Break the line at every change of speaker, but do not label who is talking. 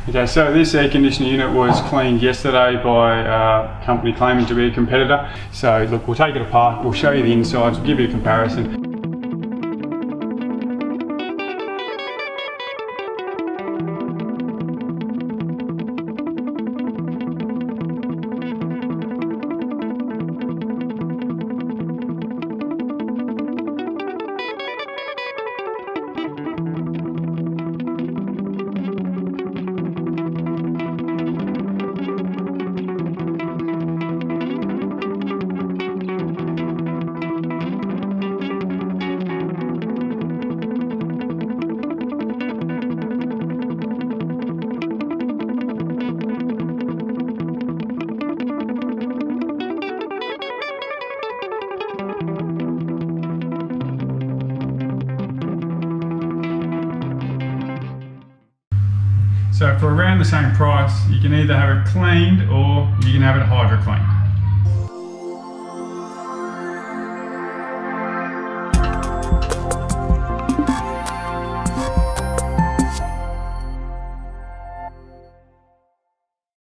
Okay, so this air conditioner unit was cleaned yesterday by a company claiming to be a competitor. So look, we'll take it apart, we'll show you the insides, we'll give you a comparison. So for around the same price, you can either have it cleaned or you can have it hydro cleaned.